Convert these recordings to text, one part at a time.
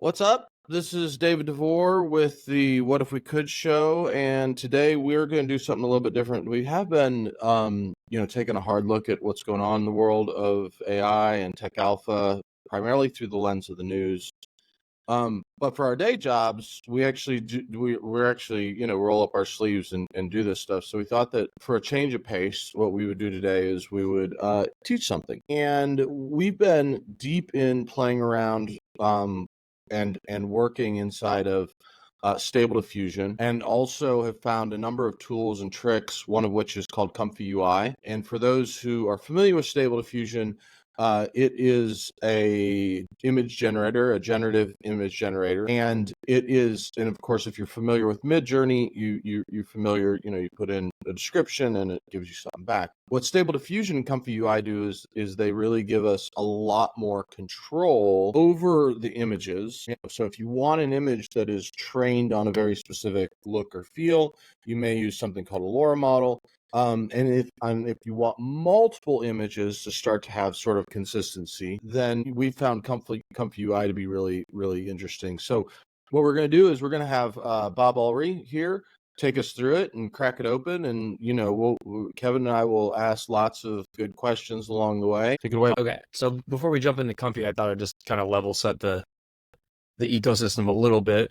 What's up? This is David DeVore with the What If We Could show, and today we're going to do something a little bit different. We have been, taking a hard look at what's going on in the world of AI and tech alpha, primarily through the lens of the news. But for our day jobs, we actually we're actually, roll up our sleeves and do this stuff. So we thought that for a change of pace, what we would do today is we would teach something. And we've been deep in playing around and working inside of Stable Diffusion, and also have found a number of tools and tricks, one of which is called ComfyUI. And for those who are familiar with Stable Diffusion, it is a image generator, a generative image generator, and of course, if you're familiar with Midjourney, you're familiar. You put in a description and it gives you something back. What Stable Diffusion and ComfyUI do is they really give us a lot more control over the images. So if you want an image that is trained on a very specific look or feel, you may use something called a LoRa model. And if you want multiple images to start to have sort of consistency, then we found ComfyUI to be really, really interesting. So what we're going to do is we're going to have Bob Ullery here take us through it and crack it open, and Kevin and I will ask lots of good questions along the way. Take it away. Okay, so before we jump into Comfy, I thought I'd just kind of level set the ecosystem a little bit.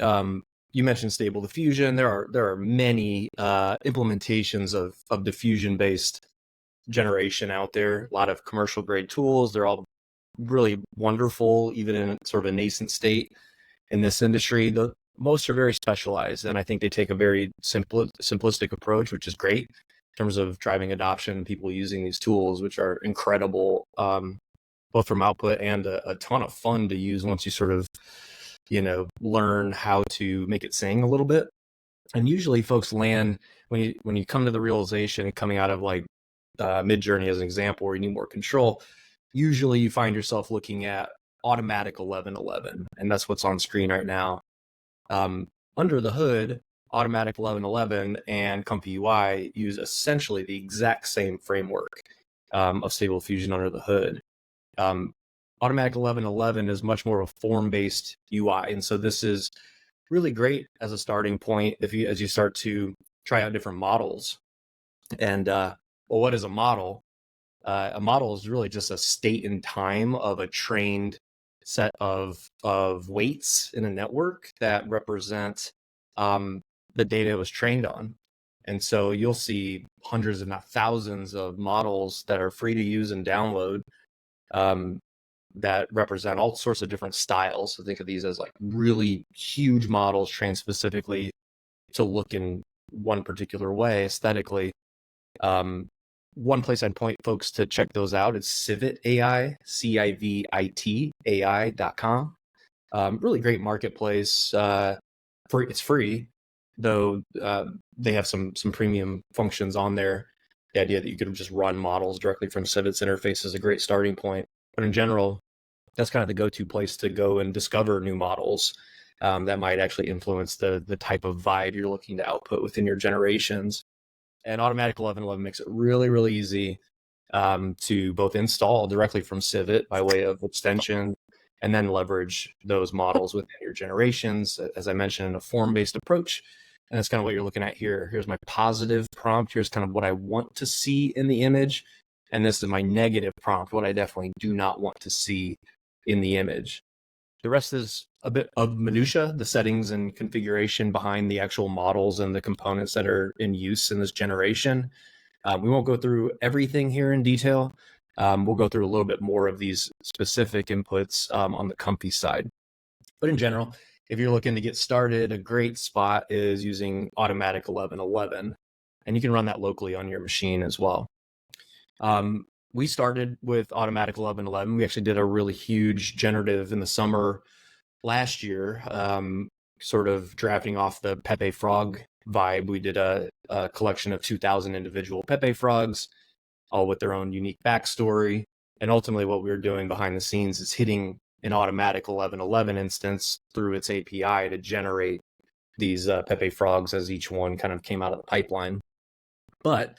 You mentioned Stable Diffusion. There are many implementations of diffusion based generation out there. A lot of commercial grade tools. They're all really wonderful, even in sort of a nascent state in this industry. Most are very specialized, and I think they take a very simplistic approach, which is great in terms of driving adoption, people using these tools, which are incredible, both from output and a ton of fun to use once you sort of, learn how to make it sing a little bit. And usually folks land when you come to the realization coming out of like Midjourney as an example, where you need more control. Usually you find yourself looking at Automatic 1111, and that's what's on screen right now. Under the hood, Automatic 1111 and ComfyUI use essentially the exact same framework of Stable Diffusion under the hood. Automatic 1111 is much more of a form-based UI, and so this is really great as a starting point as you start to try out different models. And what is a model? A model is really just a state in time of a trained set of weights in a network that represent the data it was trained on. And so you'll see hundreds, if not thousands, of models that are free to use and download that represent all sorts of different styles. So think of these as like really huge models trained specifically to look in one particular way aesthetically. One place I'd point folks to check those out is Civit AI, CIVIT AI.com. Really great marketplace. It's free, though they have some premium functions on there. The idea that you could just run models directly from Civit's interface is a great starting point. But in general, that's kind of the go-to place to go and discover new models that might actually influence the type of vibe you're looking to output within your generations. And Automatic 1111 makes it really, really easy to both install directly from Civit by way of extension, and then leverage those models within your generations, as I mentioned, in a form-based approach. And that's kind of what you're looking at here. Here's my positive prompt. Here's kind of what I want to see in the image. And this is my negative prompt, what I definitely do not want to see in the image. The rest is a bit of minutia, the settings and configuration behind the actual models and the components that are in use in this generation. We won't go through everything here in detail. We'll go through a little bit more of these specific inputs on the Comfy side. But in general, if you're looking to get started, a great spot is using Automatic 1111, and you can run that locally on your machine as well. We started with Automatic 1111. We actually did a really huge generative in the summer last year, sort of drafting off the Pepe Frog vibe. We did a collection of 2,000 individual Pepe Frogs, all with their own unique backstory. And ultimately what we were doing behind the scenes is hitting an Automatic 1111 instance through its API to generate these Pepe Frogs as each one kind of came out of the pipeline. But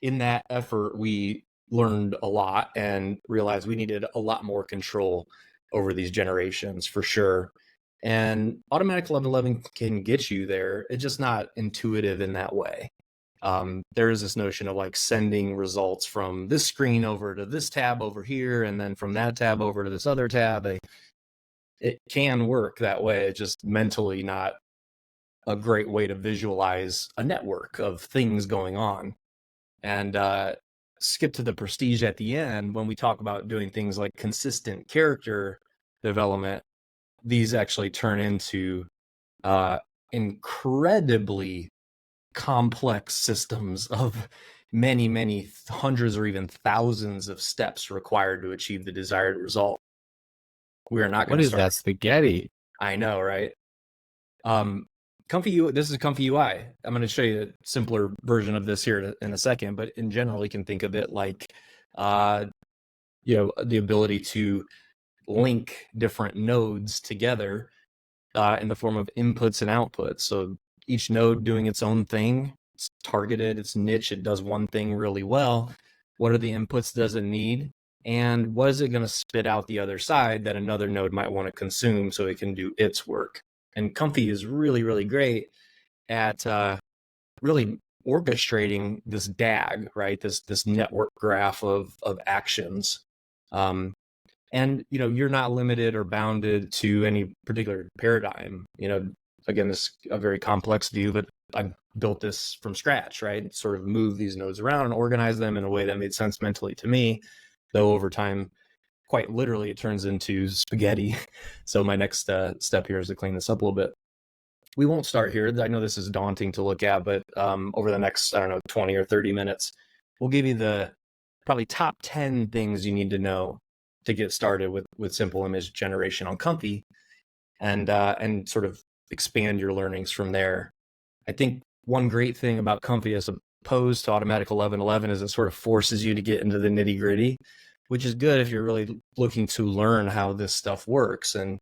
in that effort, we learned a lot and realized we needed a lot more control over these generations for sure. And automatic 1111 can get you there. It's just not intuitive in that way. There is this notion of like sending results from this screen over to this tab over here, and then from that tab over to this other tab. It can work that way. It's just mentally not a great way to visualize a network of things going on. And skip to the prestige at the end when we talk about doing things like consistent character development. These actually turn into incredibly complex systems of many hundreds or even thousands of steps required to achieve the desired result. We are not going to start. What is that spaghetti? I know, right? This is ComfyUI. I'm going to show you a simpler version of this here in a second, but in general, you can think of it like, the ability to link different nodes together in the form of inputs and outputs. So each node doing its own thing, it's targeted, it's niche, it does one thing really well. What are the inputs does it need? And what is it going to spit out the other side that another node might want to consume so it can do its work? And Comfy is really, really great at really orchestrating this DAG, right? This network graph of actions. And you're not limited or bounded to any particular paradigm. Again, this is a very complex view, but I built this from scratch, right? Sort of move these nodes around and organize them in a way that made sense mentally to me, though over time, quite literally, it turns into spaghetti. So my next step here is to clean this up a little bit. We won't start here. I know this is daunting to look at, but over the next, 20 or 30 minutes, we'll give you the probably top 10 things you need to know to get started with simple image generation on Comfy, and sort of expand your learnings from there. I think one great thing about Comfy as opposed to automatic 1111 is it sort of forces you to get into the nitty gritty, which is good if you're really looking to learn how this stuff works. And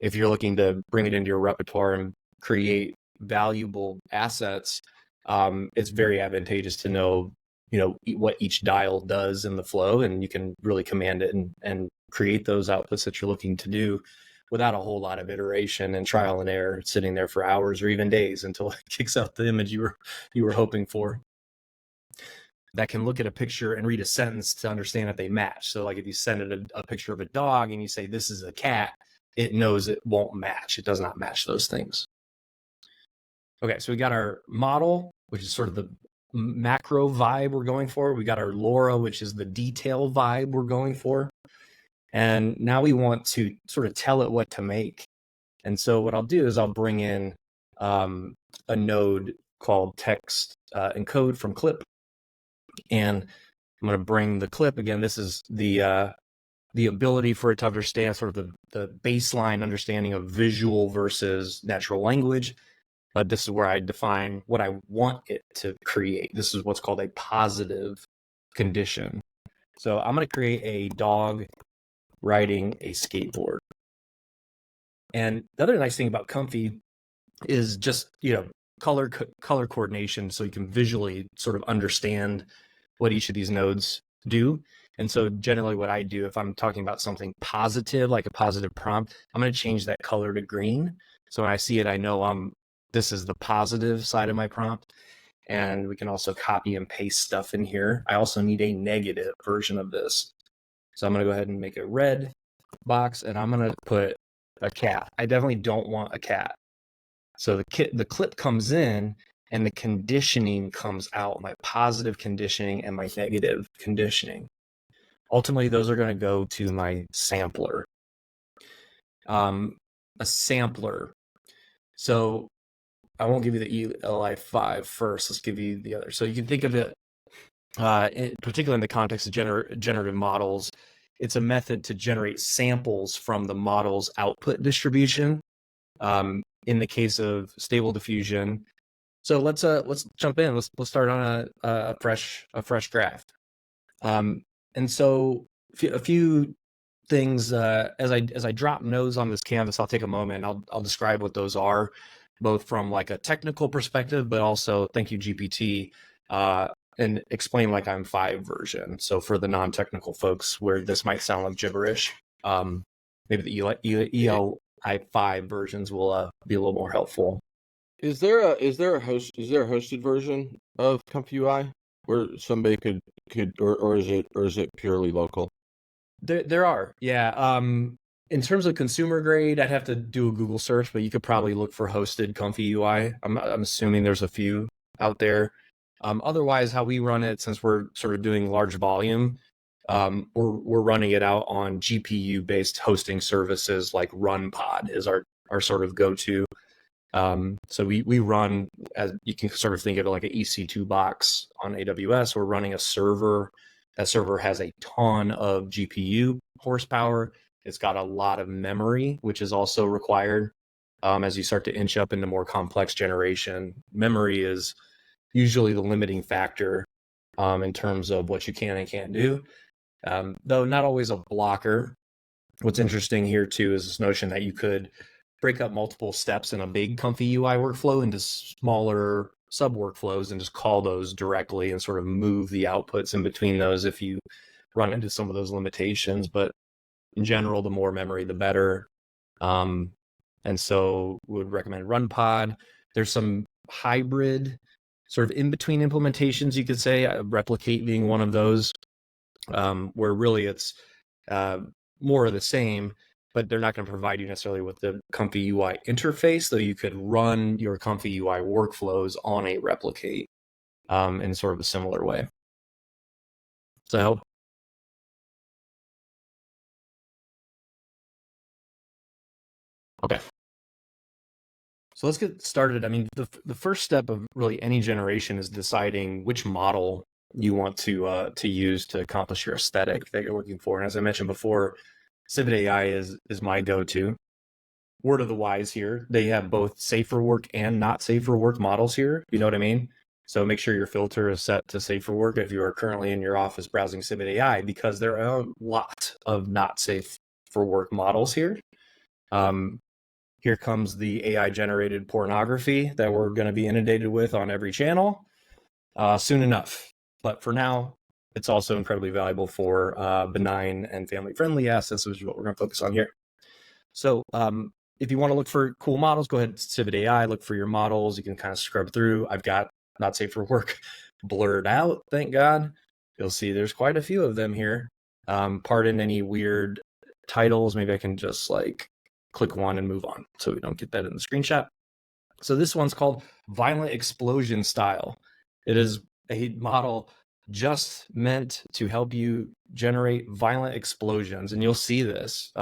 if you're looking to bring it into your repertoire and create valuable assets, it's very advantageous to know, what each dial does in the flow, and you can really command it and create those outputs that you're looking to do without a whole lot of iteration and trial and error, sitting there for hours or even days until it kicks out the image you were hoping for. That can look at a picture and read a sentence to understand if they match. So like if you send it a picture of a dog and you say, this is a cat, it knows it won't match. It does not match those things. Okay, so we got our model, which is sort of the macro vibe we're going for. We got our LoRa, which is the detail vibe we're going for. And now we want to sort of tell it what to make. And so what I'll do is I'll bring in a node called text encode from clip. And I'm going to bring the clip again. This is the ability for it to understand sort of the baseline understanding of visual versus natural language. But this is where I define what I want it to create. This is what's called a positive condition. So I'm going to create a dog riding a skateboard. And the other nice thing about Comfy is just, color coordination, so you can visually sort of understand what each of these nodes do. And so generally what I do if I'm talking about something positive, like a positive prompt, I'm going to change that color to green. So when I see it, I know this is the positive side of my prompt. And we can also copy and paste stuff in here. I also need a negative version of this. So I'm going to go ahead and make a red box, and I'm going to put a cat. I definitely don't want a cat. So the clip comes in and the conditioning comes out, my positive conditioning and my negative conditioning. Ultimately, those are going to go to my sampler. A sampler. So I won't give you the ELI5 first. Let's give you the other. So you can think of it, particularly in the context of generative models, it's a method to generate samples from the model's output distribution. In the case of stable diffusion. So let's jump in. Let's start on a fresh graph. And so a few things as I drop nodes on this canvas, I'll take a moment. I'll describe what those are, both from like a technical perspective, but also thank you GPT, and explain like I'm 5 version. So for the non-technical folks where this might sound like gibberish. maybe the ELI5 versions will be a little more helpful. Is there a hosted version of ComfyUI where somebody could or is it purely local? There are, yeah. In terms of consumer grade, I'd have to do a Google search, but you could probably look for hosted ComfyUI. I'm assuming there's a few out there. Otherwise, how we run it, since we're sort of doing large volume, we're running it out on GPU based hosting services like RunPod is our sort of go-to. So we run, as you can sort of think of it like an EC2 box on AWS. We're running a server. That server has a ton of GPU horsepower. It's got a lot of memory, which is also required as you start to inch up into more complex generation. Memory is usually the limiting factor in terms of what you can and can't do, though not always a blocker. What's interesting here too is this notion that you could break up multiple steps in a big ComfyUI workflow into smaller sub workflows and just call those directly and sort of move the outputs in between those if you run into some of those limitations. But in general, the more memory, the better. And so would recommend RunPod. There's some hybrid sort of in between implementations, you could say, Replicate being one of those, where really it's more of the same, but they're not going to provide you necessarily with the ComfyUI interface, though you could run your ComfyUI workflows on a Replicate in sort of a similar way. Does that help? Okay. So let's get started. I mean, the first step of really any generation is deciding which model you want to use to accomplish your aesthetic that you're looking for. And as I mentioned before, Civit AI is my go-to. Word of the wise here, they have both safe for work and not safe for work models here. You know what I mean? So make sure your filter is set to safe for work if you are currently in your office browsing Civit AI, because there are a lot of not safe for work models here. Here comes the AI generated pornography that we're going to be inundated with on every channel soon enough. But for now, it's also incredibly valuable for benign and family friendly assets, which is what we're going to focus on here. So if you want to look for cool models, go ahead to Civit AI, look for your models. You can kind of scrub through. I've got not safe for work blurred out, thank God. You'll see there's quite a few of them here. Pardon any weird titles. Maybe I can just like click one and move on so we don't get that in the screenshot. So this one's called Violent Explosion Style. It is a model just meant to help you generate violent explosions. And you'll see this.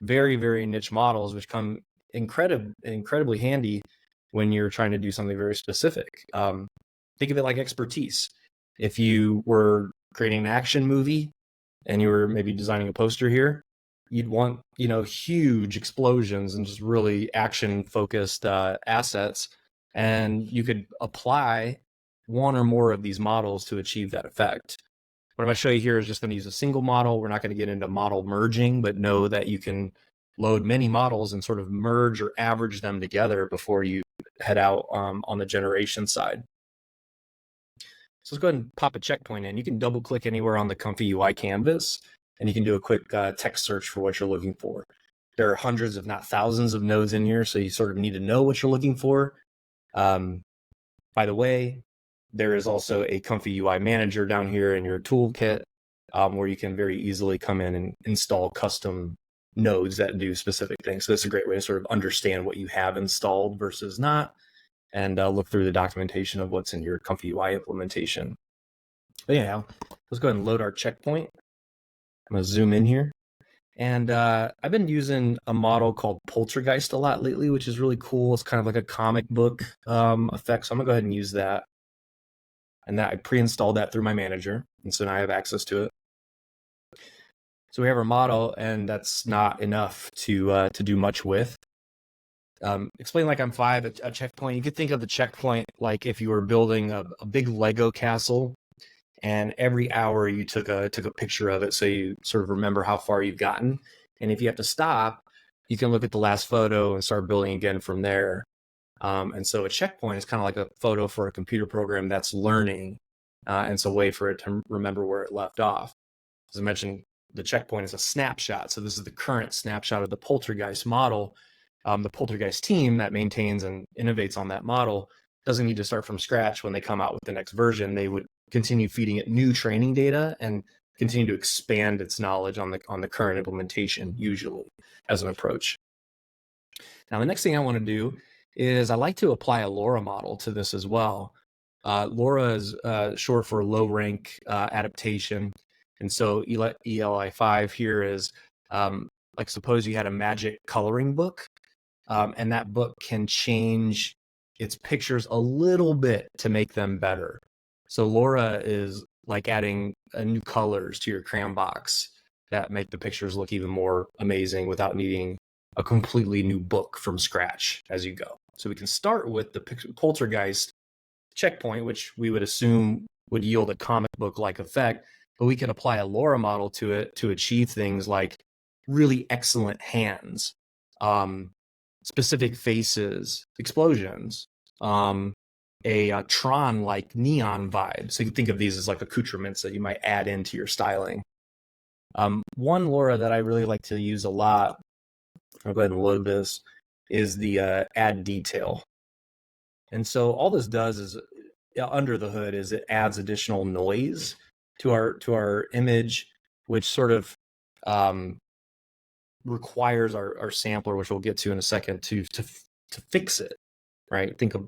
Very, very niche models, which come incredibly handy when you're trying to do something very specific. Think of it like expertise. If you were creating an action movie and you were maybe designing a poster here, you'd want, huge explosions and just really action-focused assets. And you could apply one or more of these models to achieve that effect. What I'm going to show you here is just going to use a single model. We're not going to get into model merging, but know that you can load many models and sort of merge or average them together before you head out on the generation side. So let's go ahead and pop a checkpoint in. You can double click anywhere on the ComfyUI canvas, and you can do a quick text search for what you're looking for. There are hundreds, if not thousands, of nodes in here, so you sort of need to know what you're looking for. By the way, there is also a ComfyUI manager down here in your toolkit where you can very easily come in and install custom nodes that do specific things. So that's a great way to sort of understand what you have installed versus not, and look through the documentation of what's in your ComfyUI implementation. But anyhow, let's go ahead and load our checkpoint. I'm going to zoom in here. And I've been using a model called Poltergeist a lot lately, which is really cool. It's kind of like a comic book effect. So I'm going to go ahead and use that. And that I pre-installed that through my manager. And so now I have access to it. So we have our model, and that's not enough to do much with. Explain like I'm five, a checkpoint. You could think of the checkpoint like if you were building a big Lego castle, and every hour you took a picture of it so you sort of remember how far you've gotten. And if you have to stop, you can look at the last photo and start building again from there. And so a checkpoint is kind of like a photo for a computer program that's learning. And it's a way for it to remember where it left off. As I mentioned, the checkpoint is a snapshot. So this is the current snapshot of the Poltergeist model. The Poltergeist team that maintains and innovates on that model doesn't need to start from scratch when they come out with the next version. They would continue feeding it new training data and continue to expand its knowledge on the current implementation, usually, as an approach. Now, the next thing I want to do is I like to apply a LoRa model to this as well. LoRa is short for low rank adaptation. And so ELI5 here is like, suppose you had a magic coloring book, and that book can change its pictures a little bit to make them better. So LoRa is like adding new colors to your crayon box that make the pictures look even more amazing without needing a completely new book from scratch as you go. So we can start with the Poltergeist checkpoint, which we would assume would yield a comic book-like effect, but we can apply a LoRa model to it to achieve things like really excellent hands, specific faces, explosions, a Tron-like neon vibe. So you can think of these as like accoutrements that you might add into your styling. One LoRa that I really like to use a lot, I'll go ahead and load this, is the add detail. And so all this does is, under the hood, is it adds additional noise to our image, which sort of requires our sampler, which we'll get to in a second, to fix it, right? Think of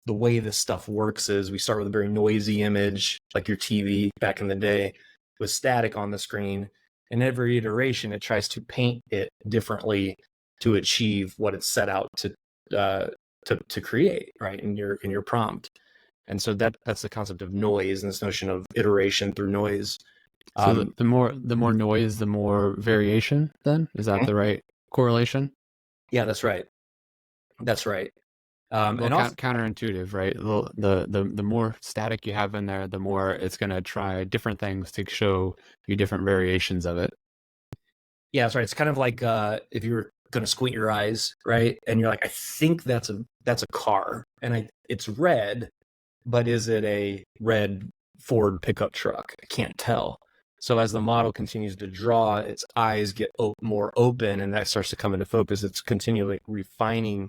the way this stuff works is we start with a very noisy image, like your TV back in the day, with static on the screen. And every iteration, it tries to paint it differently to achieve what it's set out to create, right, in your prompt. And so that's the concept of noise and this notion of iteration through noise. So the more noise, the more variation. Then is that the right correlation? Yeah, that's right. That's right. Well, and also counterintuitive, right? The more static you have in there, the more it's going to try different things to show you different variations of it. Yeah, that's right. It's kind of like if you were going to squint your eyes, right? And you're like, I think that's a car, and it's red, but is it a red Ford pickup truck? I can't tell. So as the model continues to draw, its eyes get more open, and that starts to come into focus. It's continually refining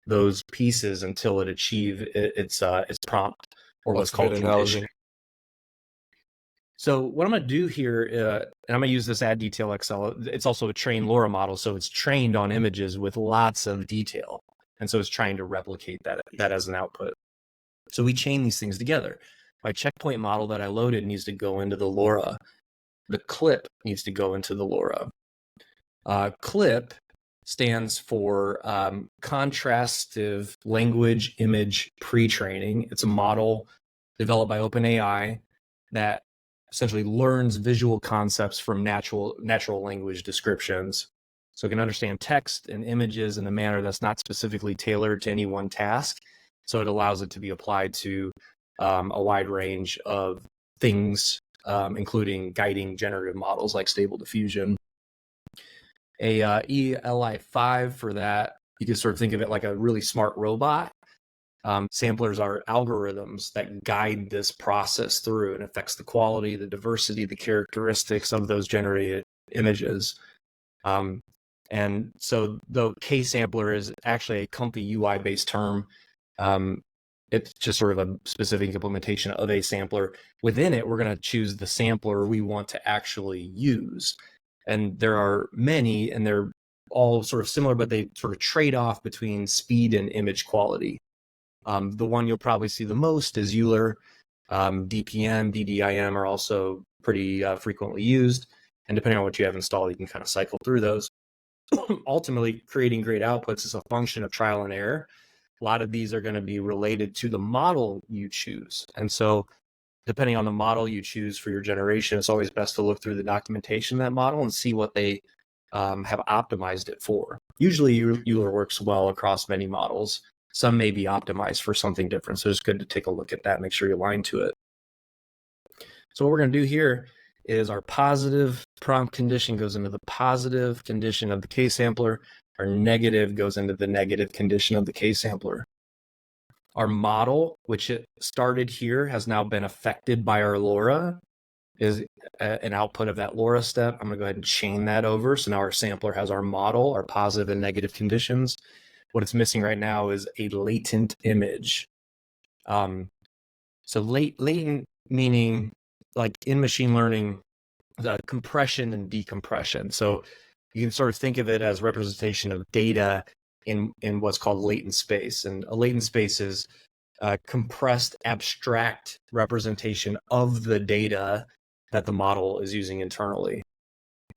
those pieces until it achieves its prompt, or what's called condition. So what I'm going to do here, and I'm going to use this add detail XL. It's also a trained LoRa model, so it's trained on images with lots of detail, and so it's trying to replicate that as an output. So we chain these things together. My checkpoint model that I loaded needs to go into the LoRa. The clip needs to go into the LoRa. Clip stands for contrastive language image pre-training. It's a model developed by OpenAI that essentially learns visual concepts from natural language descriptions. So it can understand text and images in a manner that's not specifically tailored to any one task. So it allows it to be applied to a wide range of things, including guiding generative models like Stable Diffusion. A ELI5 for that, you can sort of think of it like a really smart robot. Samplers are algorithms that guide this process through and affects the quality, the diversity, the characteristics of those generated images. And so the K-sampler is actually a ComfyUI based term. It's just sort of a specific implementation of a sampler. Within it, we're going to choose the sampler we want to actually use. And there are many, and they're all sort of similar, but they sort of trade off between speed and image quality. The one you'll probably see the most is Euler. DPM, DDIM are also pretty frequently used. And depending on what you have installed, you can kind of cycle through those. Ultimately, creating great outputs is a function of trial and error. A lot of these are going to be related to the model you choose. And so depending on the model you choose for your generation, it's always best to look through the documentation of that model and see what they have optimized it for. Usually Euler works well across many models. Some may be optimized for something different. So it's good to take a look at that, make sure you align to it. So what we're going to do here is our positive prompt condition goes into the positive condition of the K-sampler. Our negative goes into the negative condition of the K-sampler. Our model, which it started here, has now been affected by our LoRa. is an output of that LoRa step. I'm going to go ahead and chain that over. So now our sampler has our model, our positive and negative conditions. What it's missing right now is a latent image. So latent meaning, like in machine learning, the compression and decompression. So you can sort of think of it as representation of data in what's called latent space. And a latent space is a compressed, abstract representation of the data that the model is using internally.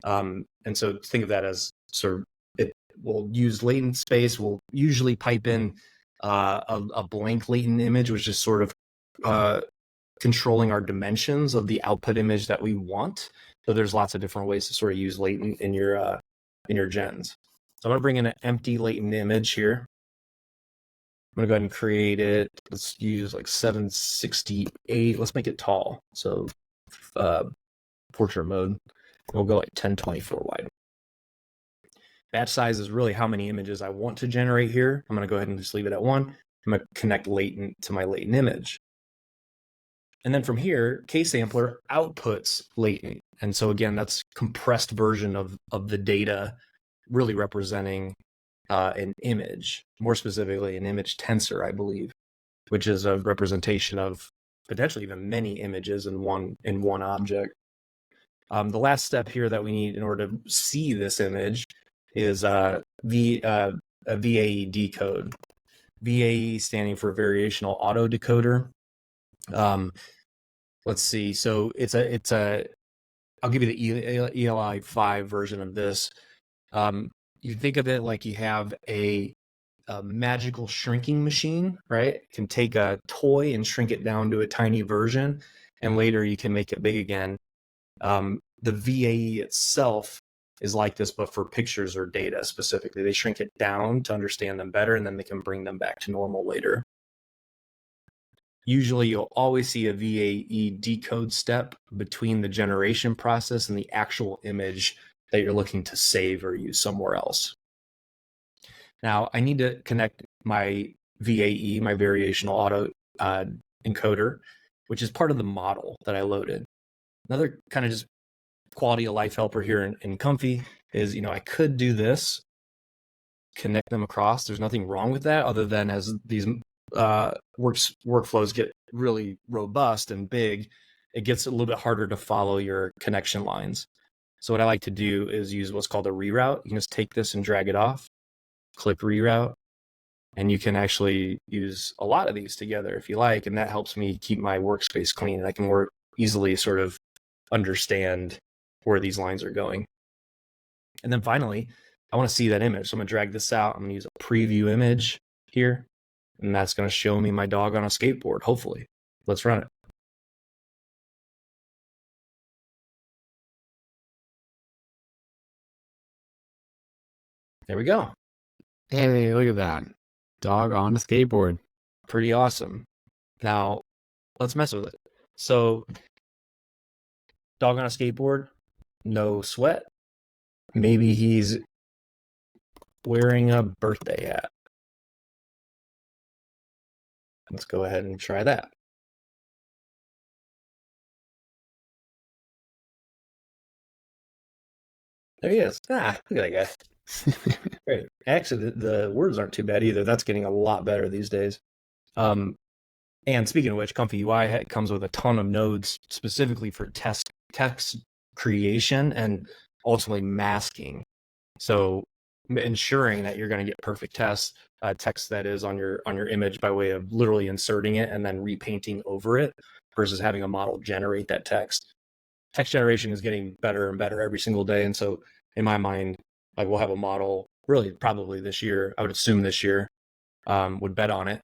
And so think of that as sort of, it will use latent space. We'll usually pipe in a blank latent image, which is sort of controlling our dimensions of the output image that we want. So there's lots of different ways to sort of use latent in your gens. So I'm going to bring in an empty latent image here. I'm going to go ahead and create it. Let's use like 768. Let's make it tall. So portrait mode. We'll go like 1024 wide. Batch size is really how many images I want to generate here. I'm going to go ahead and just leave it at 1. I'm going to connect latent to my latent image. And then from here, K-sampler outputs latent. And so again, that's compressed version of the data really representing an image, more specifically an image tensor, I believe, which is a representation of potentially even many images in one object. The last step here that we need in order to see this image is a VAE decode. VAE standing for variational auto decoder. Let's see. So it's a I'll give you the ELI 5 version of this. You think of it like you have a magical shrinking machine, right? It can take a toy and shrink it down to a tiny version, and later you can make it big again. The VAE itself is like this, but for pictures or data specifically. They shrink it down to understand them better, and then they can bring them back to normal later. Usually you'll always see a VAE decode step between the generation process and the actual image that you're looking to save or use somewhere else. Now I need to connect my VAE, my variational auto encoder, which is part of the model that I loaded. Another kind of just quality of life helper here in Comfy is, I could do this, connect them across. There's nothing wrong with that, other than as these workflows get really robust and big, it gets a little bit harder to follow your connection lines. So what I like to do is use what's called a reroute. You can just take this and drag it off, click reroute, and you can actually use a lot of these together if you like, and that helps me keep my workspace clean. I can more easily sort of understand where these lines are going. And then finally, I want to see that image. So I'm going to drag this out. I'm going to use a preview image here, and that's going to show me my dog on a skateboard, hopefully. Let's run it. There we go. Hey, look at that. Dog on a skateboard. Pretty awesome. Now, let's mess with it. So, dog on a skateboard, no sweat. Maybe he's wearing a birthday hat. Let's go ahead and try that. There he is. Look at that guy. Great. Actually, the words aren't too bad either. That's getting a lot better these days. And speaking of which, ComfyUI comes with a ton of nodes specifically for text creation and ultimately masking. So ensuring that you're going to get perfect text that is on your image by way of literally inserting it and then repainting over it versus having a model generate that text. Text generation is getting better and better every single day. And so in my mind, like, we'll have a model really probably this year, I would assume this year, would bet on it,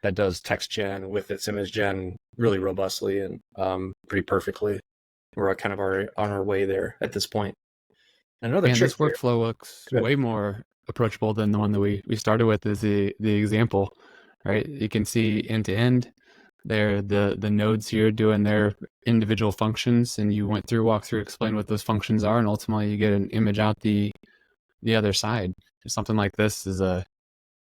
that does text gen with its image gen really robustly and pretty perfectly. We're kind of on our way there at this point. Another trick this workflow looks way more approachable than the one that we started with, is the example, right? You can see end to end there, the nodes here doing their individual functions, and you walk through, explain what those functions are, and ultimately you get an image out the other side. Something like this is a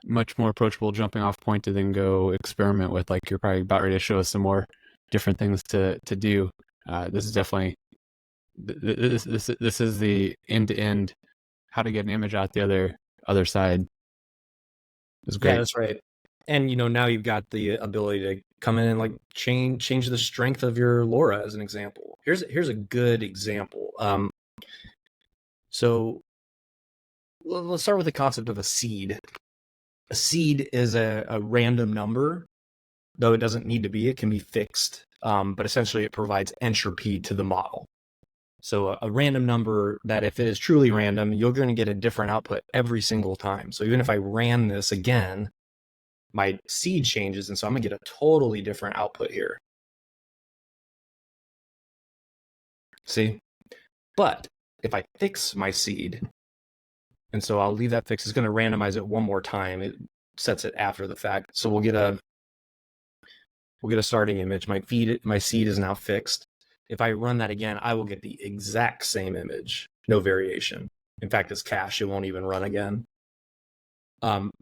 much more approachable jumping off point to then go experiment with. Like, you're probably about ready to show us some more different things to do This is definitely this is the end-to-end how to get an image out the other side. It's great. Yeah, that's right. And now you've got the ability to come in and like change the strength of your LoRa as an example. Here's a good example. So let's start with the concept of a seed. A seed is a random number, though it doesn't need to be. It can be fixed, but essentially it provides entropy to the model. So a random number that if it is truly random, you're going to get a different output every single time. So even if I ran this again, my seed changes, and so I'm going to get a totally different output here. See? But if I fix my seed, and so I'll leave that fixed, it's going to randomize it one more time. It sets it after the fact. So we'll get a starting image. My seed is now fixed. If I run that again, I will get the exact same image, no variation. In fact, it's cache. It won't even run again.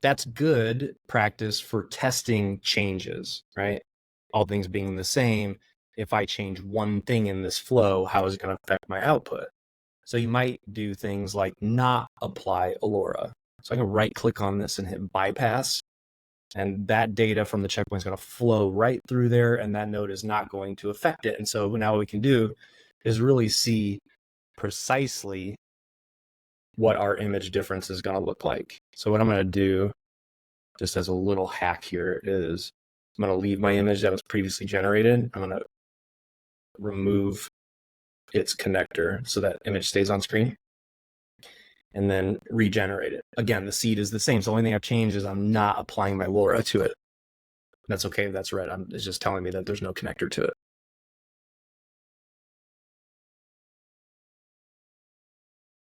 That's good practice for testing changes, right? All things being the same, if I change one thing in this flow, how is it going to affect my output? So you might do things like not apply a LoRa. So I can right click on this and hit bypass. And that data from the checkpoint is going to flow right through there, and that node is not going to affect it. And so now what we can do is really see precisely what our image difference is going to look like. So what I'm going to do, just as a little hack here, is I'm going to leave my image that was previously generated. I'm going to remove its connector so that image stays on screen, and then regenerate it. Again, the seed is the same. So the only thing I've changed is I'm not applying my LoRa to it. That's okay if that's red. It's just telling me that there's no connector to it.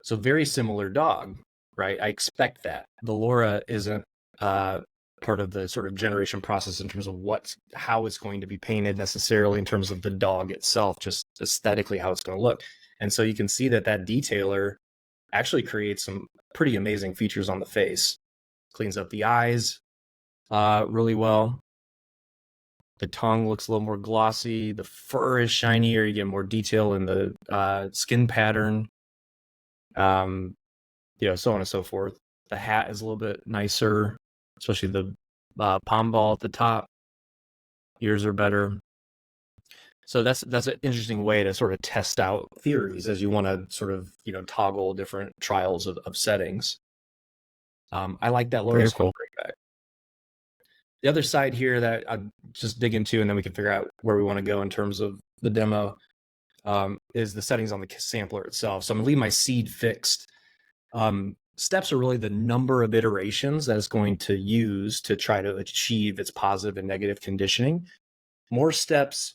So very similar dog, right? I expect that. The LoRa isn't part of the sort of generation process in terms of how it's going to be painted necessarily in terms of the dog itself, just aesthetically how it's going to look. And so you can see that detailer actually creates some pretty amazing features on the face. Cleans up the eyes really well. The tongue looks a little more glossy. The fur is shinier. You get more detail in the skin pattern. So on and so forth. The hat is a little bit nicer, especially the palm ball at the top. Ears are better. So that's an interesting way to sort of test out theories as you want to sort of toggle different trials of settings. I like that LoRa scope back. The other side here that I'll just dig into, and then we can figure out where we want to go in terms of the demo, is the settings on the sampler itself. So I'm going to leave my seed fixed. Steps are really the number of iterations that it's going to use to try to achieve its positive and negative conditioning. More steps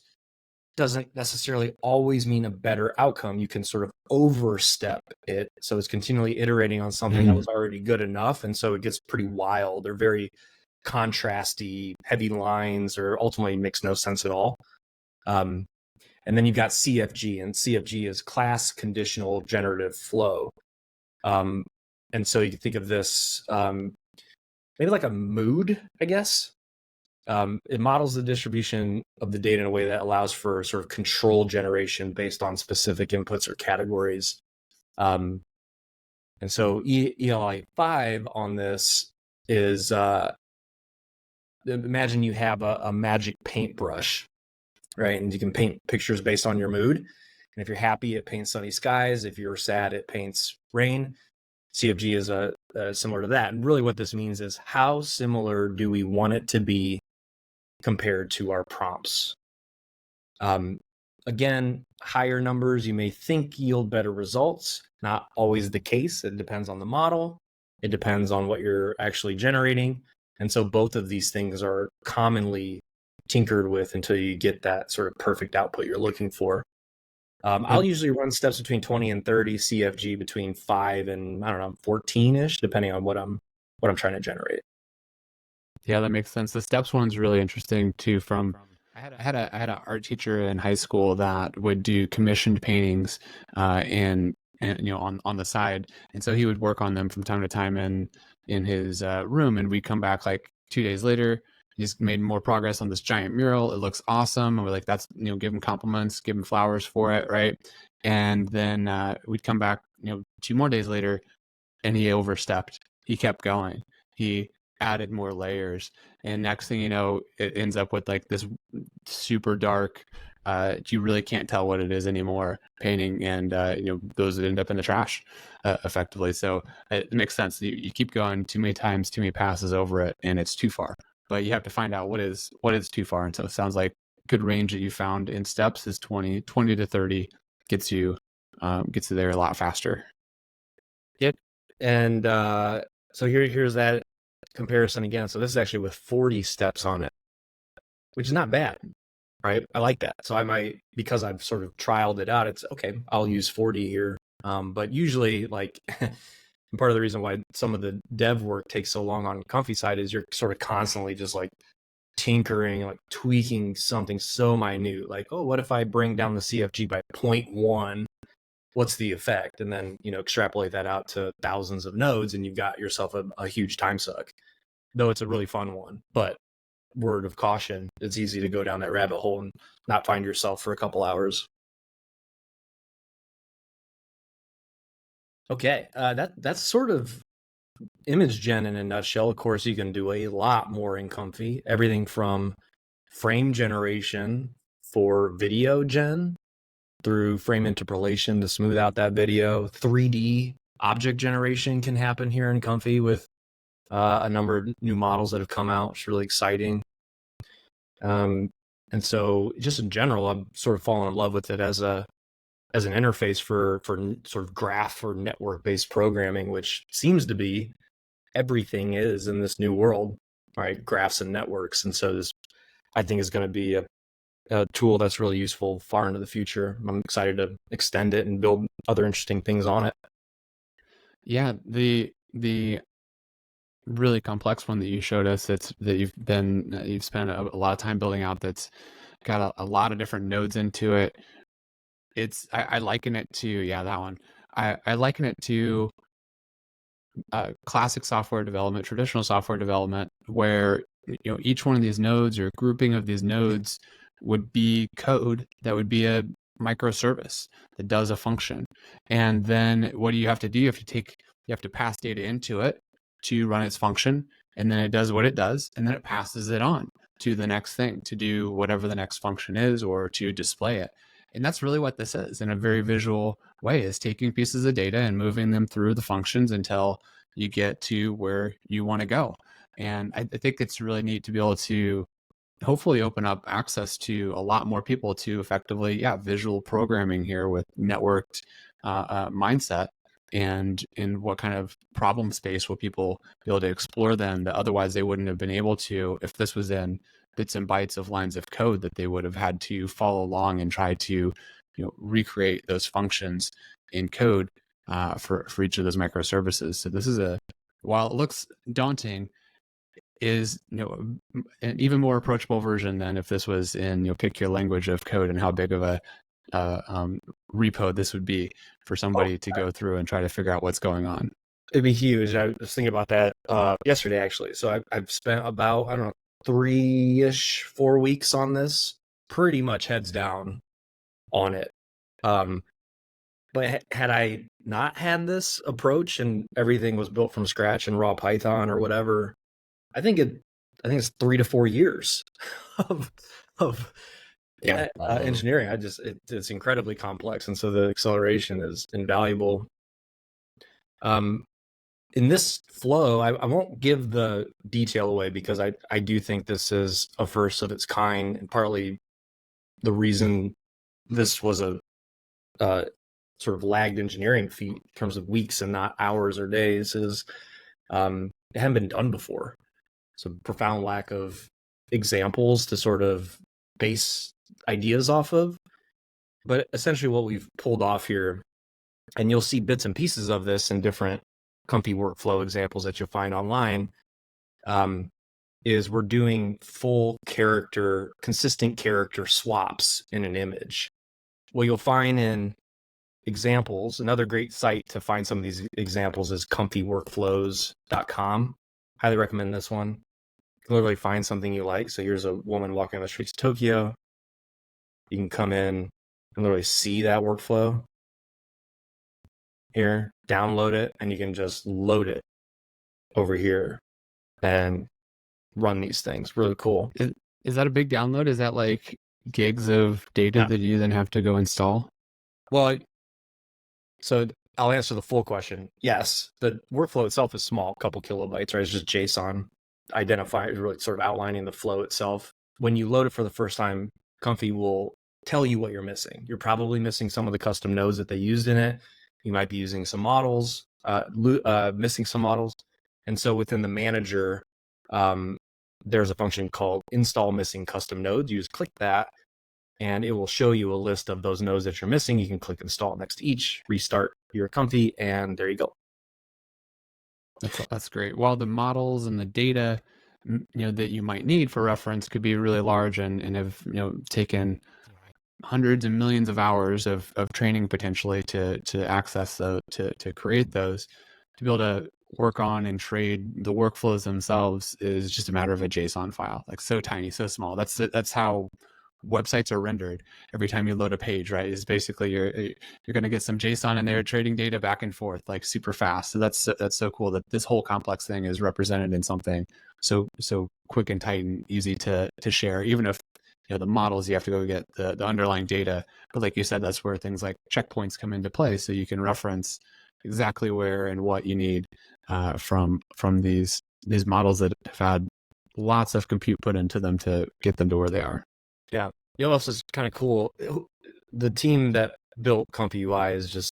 doesn't necessarily always mean a better outcome. You can sort of overstep it. So it's continually iterating on something that was already good enough. And so it gets pretty wild. They're very contrasty, heavy lines, or ultimately makes no sense at all. And then you've got CFG, and CFG is class conditional generative flow. And so you can think of this maybe like a mood, I guess. It models the distribution of the data in a way that allows for sort of control generation based on specific inputs or categories. And so ELI 5 on this is, imagine you have a magic paintbrush, right? And you can paint pictures based on your mood. And if you're happy, it paints sunny skies. If you're sad, it paints rain. CFG is similar to that. And really what this means is how similar do we want it to be compared to our prompts? Again, higher numbers you may think yield better results. Not always the case. It depends on the model. It depends on what you're actually generating. And so both of these things are commonly tinkered with until you get that sort of perfect output you're looking for. I'll usually run steps between 20 and 30, CFG between 5 and 14-ish, depending on what I'm trying to generate. Yeah, that makes sense. The steps one's really interesting too. I had an art teacher in high school that would do commissioned paintings, and on the side, and so he would work on them from time to time in his room, and we'd come back like 2 days later, he's made more progress on this giant mural. It looks awesome. And we're like, that's, give him compliments, give him flowers for it, right? And then we'd come back, 2 more days later, and he overstepped. He kept going. He added more layers, and next thing you know, it ends up with like this super dark, you really can't tell what it is anymore, painting, and those end up in the trash, effectively. So it makes sense. You keep going too many times, too many passes over it, and it's too far. But you have to find out what is too far. And so it sounds like good range that you found in steps is 20 to 30 gets you there a lot faster. Yep. And so here's that comparison again. So this is actually with 40 steps on it, which is not bad, right? I like that. So I might, because I've sort of trialed it out, it's okay, I'll use 40 here. But usually, like, part of the reason why some of the dev work takes so long on Comfy side is you're sort of constantly just like tinkering, like tweaking something so minute, like, oh, what if I bring down the CFG by 0.1? What's the effect? And then, extrapolate that out to thousands of nodes, and you've got yourself a huge time suck, though it's a really fun one. But word of caution, it's easy to go down that rabbit hole and not find yourself for a couple hours. Okay, that's sort of image gen in a nutshell. Of course, you can do a lot more in Comfy. Everything from frame generation for video gen through frame interpolation to smooth out that video. 3D object generation can happen here in Comfy with a number of new models that have come out. It's really exciting. And so just in general, I'm sort of falling in love with it as an interface for sort of graph or network-based programming, which seems to be everything is in this new world, right? Graphs and networks. And so this, I think, is going to be a tool that's really useful far into the future. I'm excited to extend it and build other interesting things on it. Yeah, the really complex one that you showed us, that you've spent a lot of time building out, that's got a lot of different nodes into it. I liken it to that one. I liken it to classic software development, traditional software development, where each one of these nodes or grouping of these nodes would be code that would be a microservice that does a function. And then what do you have to do? You have to pass data into it to run its function, and then it does what it does, and then it passes it on to the next thing to do whatever the next function is, or to display it. And that's really what this is, in a very visual way, is taking pieces of data and moving them through the functions until you get to where you want to go. And I think it's really neat to be able to hopefully open up access to a lot more people to effectively, visual programming here with networked mindset, and in what kind of problem space will people be able to explore then that otherwise they wouldn't have been able to if this was in bits and bytes of lines of code that they would have had to follow along and try to recreate those functions in code for each of those microservices. So this is while it looks daunting, is an even more approachable version than if this was in pick your language of code, and how big of a repo this would be for somebody to go through and try to figure out what's going on. It'd be huge. I was thinking about that yesterday, actually. So I've spent about, 3-ish, 4 weeks on this, pretty much heads down on it. But had I not had this approach and everything was built from scratch in raw Python or whatever, I think it's 3 to 4 years of engineering. It's incredibly complex, and so the acceleration is invaluable. In this flow, I won't give the detail away because I do think this is a first of its kind, and partly the reason this was a sort of lagged engineering feat in terms of weeks and not hours or days is it hadn't been done before. So profound lack of examples to sort of base ideas off of. But essentially what we've pulled off here, and you'll see bits and pieces of this in different Comfy workflow examples that you'll find online, is we're doing full character, consistent character swaps in an image. What you'll find in examples, another great site to find some of these examples is comfyworkflows.com. Highly recommend this one. literally find something you like. So here's a woman walking on the streets of Tokyo. You can come in and literally see that workflow here, download it, and you can just load it over here and run these things. Really cool. Is that a big download? Is that like gigs of data that you then have to go install? Well, so I'll answer the full question. Yes, the workflow itself is small, a couple kilobytes, right? It's just JSON identifying, really sort of outlining the flow itself. When you load it for the first time, Comfy will tell you what you're missing. You're probably missing some of the custom nodes that they used in it. You might be using some models, missing some models. And so within the manager, there's a function called install missing custom nodes. You just click that, and it will show you a list of those nodes that you're missing. You can click install next to each, restart your Comfy, and there you go. That's great. While the models and the data, that you might need for reference could be really large and have, taken hundreds and millions of hours of training potentially to access those, to create those, to be able to work on and trade the workflows themselves is just a matter of a JSON file, like so tiny, so small. That's how websites are rendered every time you load a page, right? Is basically you're going to get some JSON in there trading data back and forth like super fast. So that's so cool that this whole complex thing is represented in something so quick and tight and easy to share, even if the models, you have to go get the underlying data. But like you said, that's where things like checkpoints come into play, so you can reference exactly where and what you need from these models that have had lots of compute put into them to get them to where they are. Yeah. You know what else is kind of cool? The team that built ComfyUI is just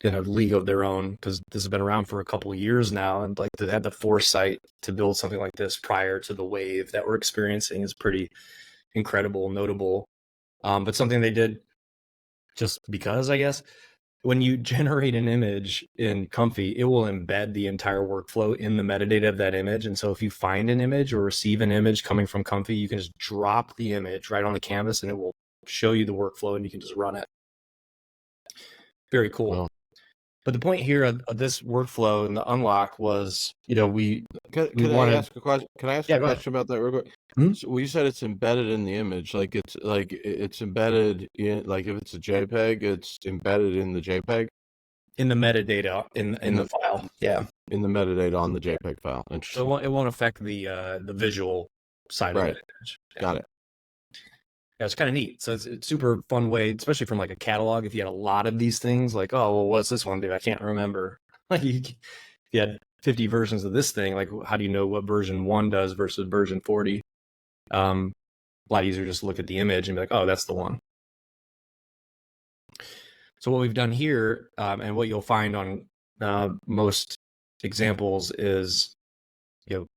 in a league of their own, because this has been around for a couple of years now, and like they had the foresight to build something like this prior to the wave that we're experiencing is pretty incredible, notable. But something they did just because, I guess, when you generate an image in Comfy, it will embed the entire workflow in the metadata of that image. And so if you find an image or receive an image coming from Comfy, you can just drop the image right on the canvas and it will show you the workflow and you can just run it. Very cool. Wow. But the point here of this workflow and the unlock was, Can I ask a question? Can I ask a question about that real quick? Hmm? So, you said it's embedded in the image, like it's embedded in, like if it's a JPEG, it's embedded in the JPEG. In the metadata in the file, yeah. In the metadata on the JPEG file. Interesting. So it won't affect the visual side of it. Yeah. Got it. Yeah, it's kind of neat. So it's a super fun way, especially from like a catalog. If you had a lot of these things, like, oh, well, what's this one do? I can't remember. Like if you had 50 versions of this thing, like how do you know what version 1 does versus version 40? A lot easier just to look at the image and be like, oh, that's the one. So what we've done here, and what you'll find on most examples is,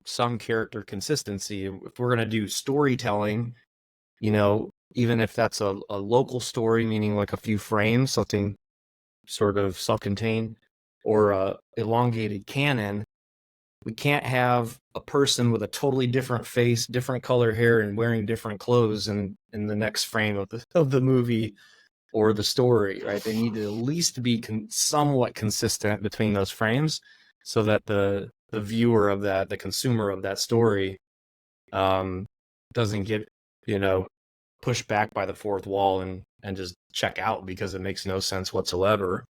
some character consistency. If we're going to do storytelling, even if that's a local story, meaning like a few frames, something sort of self-contained, or a elongated canon, we can't have a person with a totally different face, different color hair, and wearing different clothes in the next frame of the movie or the story, right? They need to at least be somewhat consistent between those frames so that the viewer of that, the consumer of that story, doesn't get, pushed back by the fourth wall and just check out because it makes no sense whatsoever.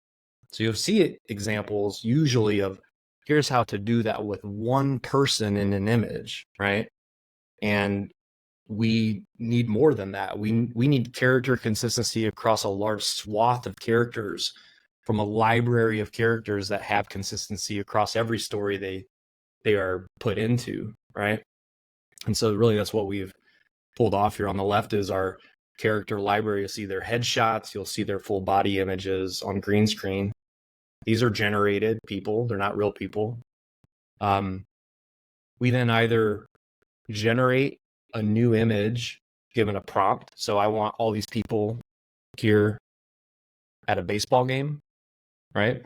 So you'll see examples usually of, here's how to do that with one person in an image, right? And we need more than that. We need character consistency across a large swath of characters from a library of characters that have consistency across every story they are put into, right? And so really that's what we've pulled off here. On the left is our character library. You'll see their headshots. You'll see their full body images on green screen. These are generated people. They're not real people. We then either generate a new image given a prompt. So I want all these people here at a baseball game, right?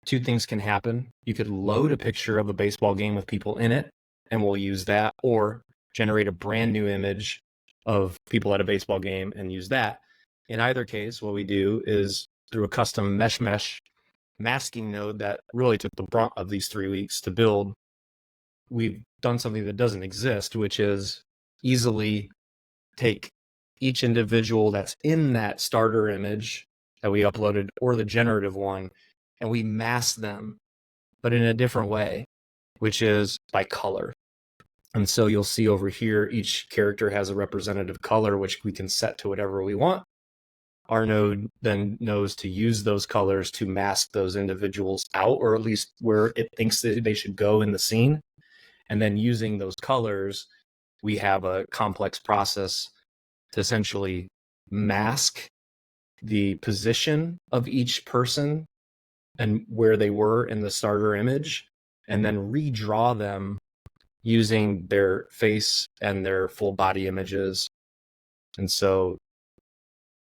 Two things can happen. You could load a picture of a baseball game with people in it, and we'll use that, or generate a brand new image of people at a baseball game and use that. In either case, what we do is through a custom mesh masking node that really took the brunt of these 3 weeks to build, we've done something that doesn't exist, which is easily take each individual that's in that starter image that we uploaded or the generative one, and we mask them, but in a different way, which is by color. And so you'll see over here, each character has a representative color, which we can set to whatever we want. Our node then knows to use those colors to mask those individuals out, or at least where it thinks that they should go in the scene. And then using those colors, we have a complex process to essentially mask the position of each person and where they were in the starter image, and then redraw them using their face and their full body images. And so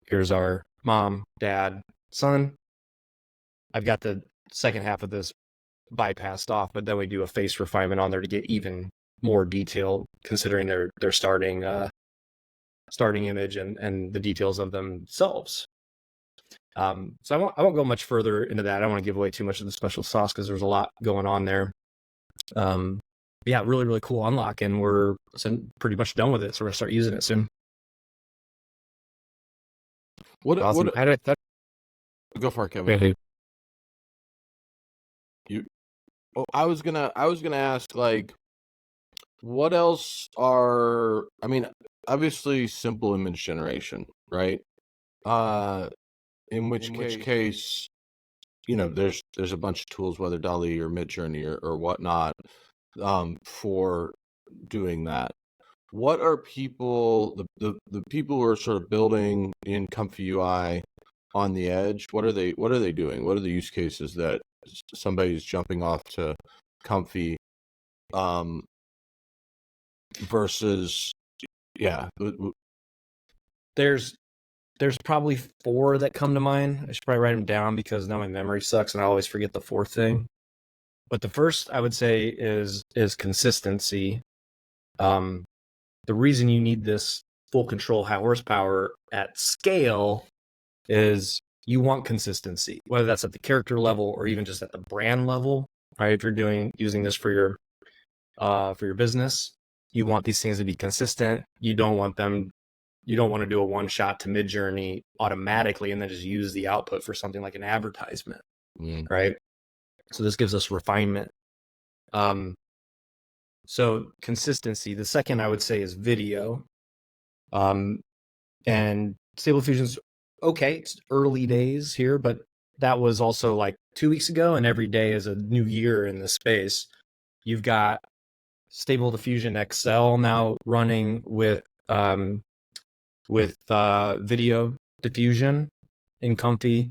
here's our mom, dad, son. I've got the second half of this bypassed off, but then we do a face refinement on there to get even more detail, considering their starting image and the details of themselves. So I won't go much further into that. I don't want to give away too much of the special sauce because there's a lot going on there. Yeah, really, really cool unlock, and we're pretty much done with it. So we're gonna start using it soon. Awesome. Go for it, Kevin. I was gonna ask, like, what else are? I mean, obviously, simple image generation, right? In which case, you know, there's a bunch of tools, whether DALL-E or Midjourney or whatnot, for doing that. What are people, the people who are sort of building in ComfyUI on the edge? What are they doing? What are the use cases that somebody's jumping off to Comfy versus There's probably 4 that come to mind. I should probably write them down because now my memory sucks and I always forget the 4th thing. But the first I would say is consistency. The reason you need this full control high horsepower at scale is you want consistency, whether that's at the character level or even just at the brand level, right? If you're using this for your business, you want these things to be consistent. You don't want to do a one shot to Midjourney automatically and then just use the output for something like an advertisement, right? So this gives us refinement. So consistency. The second I would say is video. And Stable Diffusion's okay. It's early days here, but that was also like 2 weeks ago, and every day is a new year in this space. You've got Stable Diffusion XL now running with video diffusion in Comfy,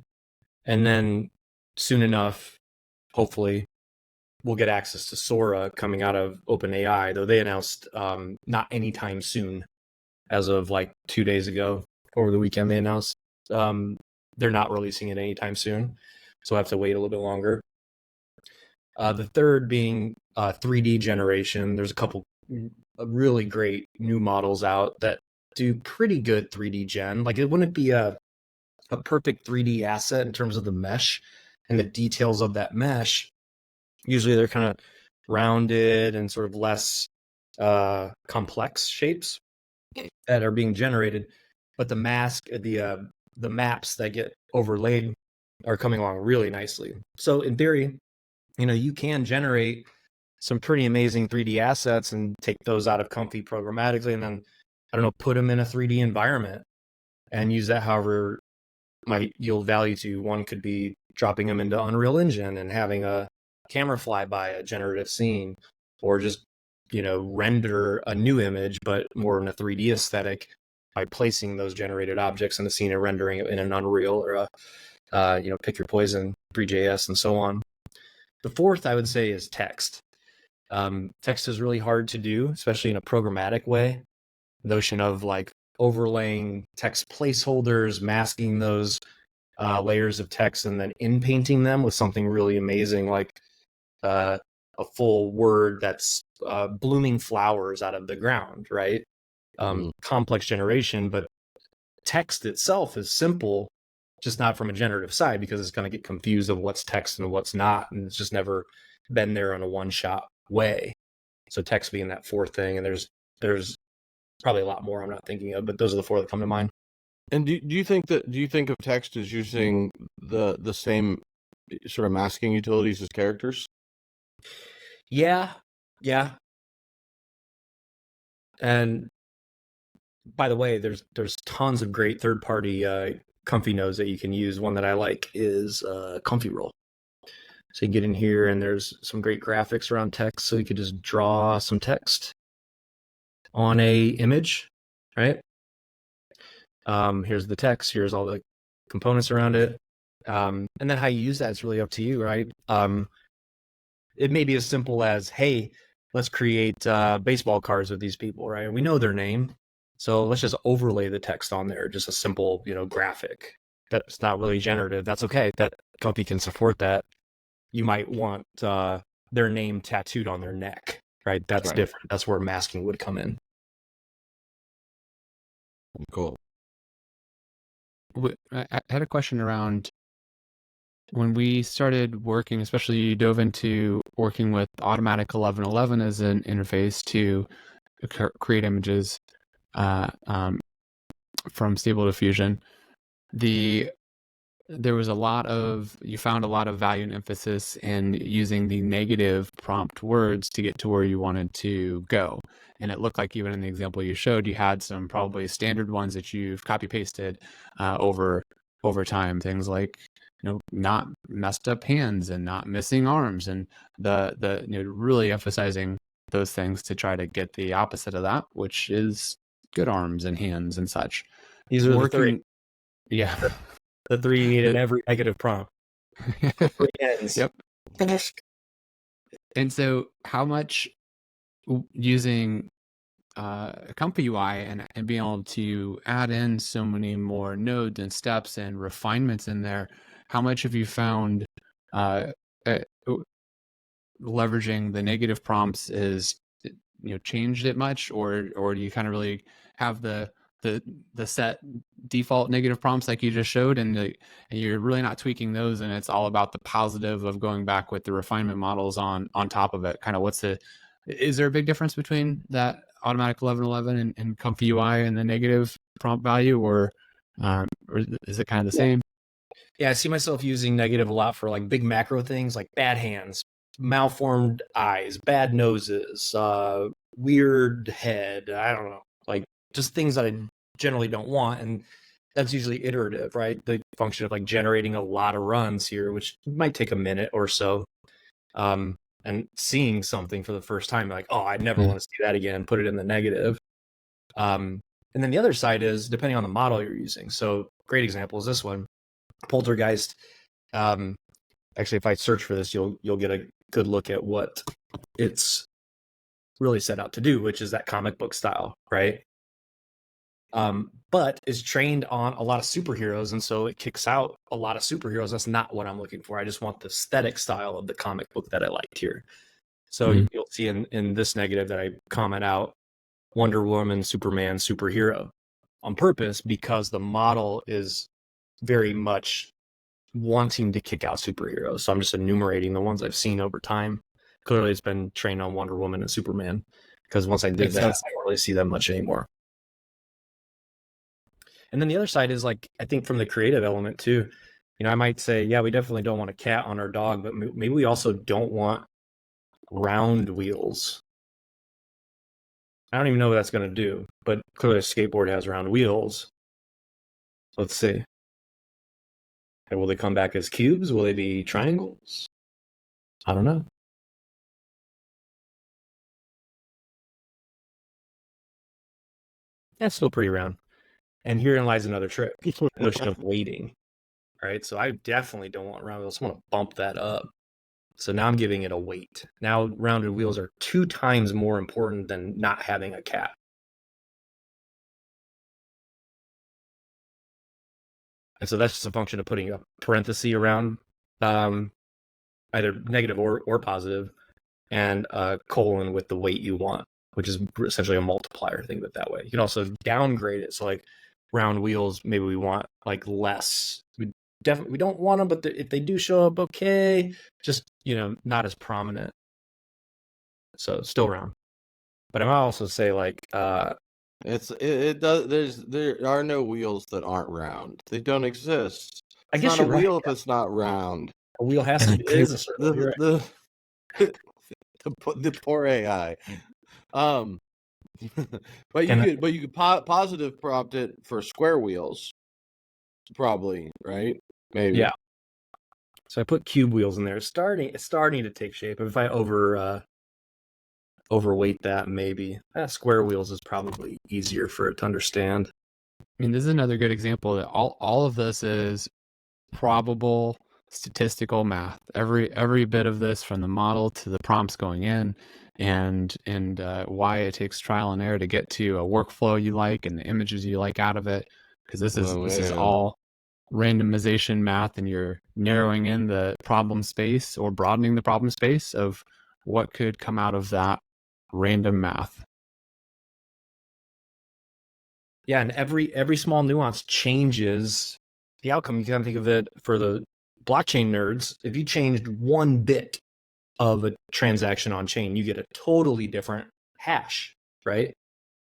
and then soon enough, hopefully, we'll get access to Sora coming out of OpenAI, though they announced not anytime soon. As of like 2 days ago, over the weekend, they announced they're not releasing it anytime soon, so I have to wait a little bit longer. The third being 3D generation. There's a couple really great new models out that do pretty good 3D gen. Like, it wouldn't be a perfect 3D asset in terms of the mesh and the details of that mesh. Usually they're kind of rounded and sort of less complex shapes that are being generated, but the maps that get overlaid are coming along really nicely. So in theory, you know, you can generate some pretty amazing 3D assets and take those out of Comfy programmatically, and then, I don't know, put them in a 3D environment and use that however might yield value to you. One could be dropping them into Unreal Engine and having a camera fly by a generative scene, or just, you know, render a new image, but more in a 3D aesthetic by placing those generated objects in the scene and rendering it in an Unreal or a, pick your poison, 3JS, and so on. The fourth, I would say, is text. Text is really hard to do, especially in a programmatic way. The notion of like overlaying text placeholders, masking those layers of text, and then in-painting them with something really amazing like a full word that's blooming flowers out of the ground, right? Complex generation, but text itself is simple, just not from a generative side, because it's going to get confused of what's text and what's not, and it's just never been there in a one-shot way. So text being that fourth thing, and there's probably a lot more I'm not thinking of, but those are the four that come to mind. And do you think of text as using the same sort of masking utilities as characters? Yeah. And by the way, there's tons of great third-party comfy nodes that you can use. One that I like is ComfyRoll. So you get in here, and there's some great graphics around text. So you could just draw some text on a image, right? Here's the text. Here's all the components around it. And then how you use that is really up to you, right? It may be as simple as, hey, let's create baseball cards with these people, right? We know their name, so let's just overlay the text on there, just a simple, graphic. That's not really generative. That's okay. That Comfy can support that. You might want their name tattooed on their neck, right? That's different. That's where masking would come in. Cool. I had a question around when we started working, especially you dove into working with Automatic 1111 as an interface to create images from Stable Diffusion. There was you found a lot of value and emphasis in using the negative prompt words to get to where you wanted to go. And it looked like even in the example you showed, you had some probably standard ones that you've copy pasted over time. Things like, not messed up hands and not missing arms, and the really emphasizing those things to try to get the opposite of that, which is good arms and hands and such. These are the three. Yeah. The three you need in every negative prompt. Yep. And so how much using ComfyUI and being able to add in so many more nodes and steps and refinements in there, how much have you found leveraging the negative prompts is changed it much, or do you kind of really have the set default negative prompts like you just showed, and you're really not tweaking those, and it's all about the positive of going back with the refinement models on top of it? Kind of is there a big difference between that Automatic 1111 and ComfyUI and the negative prompt value, or is it kind of the same? Yeah, I see myself using negative a lot for like big macro things like bad hands, malformed eyes, bad noses, weird head. I don't know, like just things that I generally don't want. And that's usually iterative, right? The function of like generating a lot of runs here, which might take a minute or so. And seeing something for the first time, like, oh, I never want to see that again, put it in the negative. And then the other side is depending on the model you're using. So great example is this one, Poltergeist. Actually, if I search for this, you'll get a good look at what it's really set out to do, which is that comic book style, right? But is trained on a lot of superheroes, and so it kicks out a lot of superheroes. That's not what I'm looking for. I just want the aesthetic style of the comic book that I liked here. So you'll see in this negative that I comment out Wonder Woman, Superman, superhero on purpose, because the model is very much wanting to kick out superheroes. So I'm just enumerating the ones I've seen over time. Clearly it's been trained on Wonder Woman and Superman, because once I did that, I don't really see them much anymore. And then the other side is like, I think from the creative element too, I might say, yeah, we definitely don't want a cat on our dog, but maybe we also don't want round wheels. I don't even know what that's going to do, but clearly a skateboard has round wheels. Let's see. And will they come back as cubes? Will they be triangles? I don't know. That's still pretty round. And herein lies another trick, the notion of weighting. Right? So I definitely don't want round wheels. I want to bump that up. So now I'm giving it a weight. Now rounded wheels are 2 times more important than not having a cat. And so that's just a function of putting a parenthesis around either negative or positive, and a colon with the weight you want, which is essentially a multiplier. Think of it that way. You can also downgrade it. So like round wheels, maybe we want like less. We don't want them, but if they do show up, okay, just not as prominent. So still round. But I might also say like it does. There are no wheels that aren't round. They don't exist. I It's guess not a you're right. wheel if it's not round. A wheel has to be is a circle. You're The right. the poor AI. Um, but And you could positive prompt it for square wheels, probably, right? Maybe. yeah. So I put cube wheels in there. It's starting to take shape. If I overweight that, maybe square wheels is probably easier for it to understand. I mean, this is another good example that all of this is probable statistical math. Every bit of this, from the model to the prompts going in, and why it takes trial and error to get to a workflow you like and the images you like out of it, because this is all randomization math, and you're narrowing in the problem space or broadening the problem space of what could come out of that random math. Yeah, and every small nuance changes the outcome. You can think of it for the blockchain nerds. If you changed one bit of a transaction on chain, you get a totally different hash, right?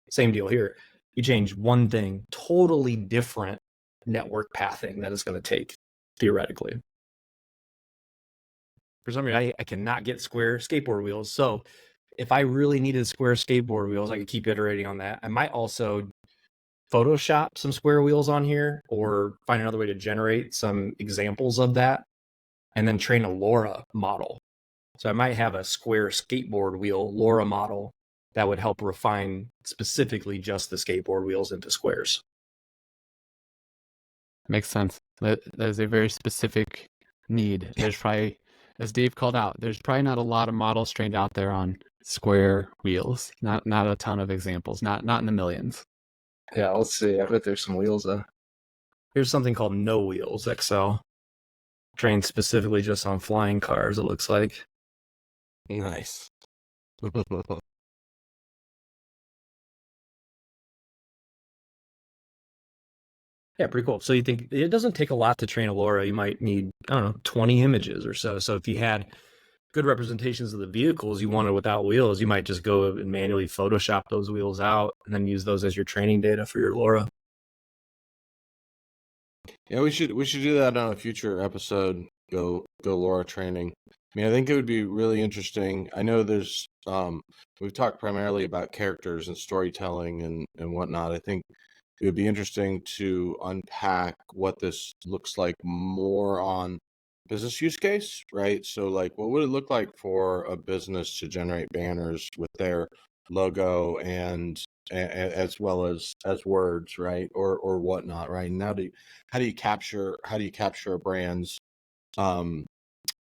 Same deal here. You change one thing, totally different network pathing that it's going to take, theoretically. For some reason, I cannot get square skateboard wheels. So if I really needed square skateboard wheels, I could keep iterating on that. I might also Photoshop some square wheels on here, or find another way to generate some examples of that, and then train a LoRa model. So I might have a square skateboard wheel LoRa model that would help refine specifically just the skateboard wheels into squares. Makes sense. That is a very specific need. There's probably, as Dave called out, there's probably not a lot of models trained out there on square wheels. Not a ton of examples. Not in the millions. Yeah, let's see. I bet there's some wheels. Here's something called No Wheels XL, trained specifically just on flying cars. It looks like. Nice. Yeah, pretty cool. So you think it doesn't take a lot to train a LoRa? You might need, I don't know, 20 images or so. So if you had good representations of the vehicles you wanted without wheels, you might just go and manually Photoshop those wheels out and then use those as your training data for your LoRa. Yeah, we should do that on a future episode. Go LoRa training. I mean, I think it would be really interesting. I know there's we've talked primarily about characters and storytelling and whatnot. I think it would be interesting to unpack what this looks like more on business use case, right? So like, what would it look like for a business to generate banners with their logo and as well as words, right? Or whatnot, right? And how do you capture a brand's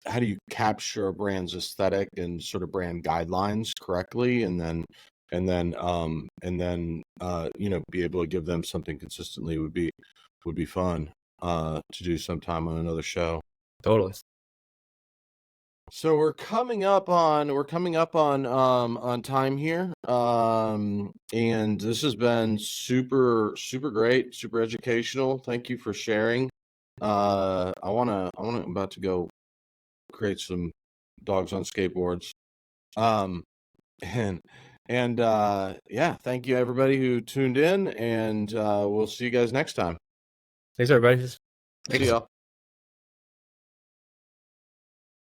how do you capture a brand's aesthetic and sort of brand guidelines correctly, and then you know, be able to give them something consistently would be fun to do sometime on another show. Totally. So we're coming up on time here, and this has been super great, super educational. Thank you for sharing. I'm about to go create some dogs on skateboards. And yeah, thank you everybody who tuned in, and we'll see you guys next time. Thanks, everybody. See y'all.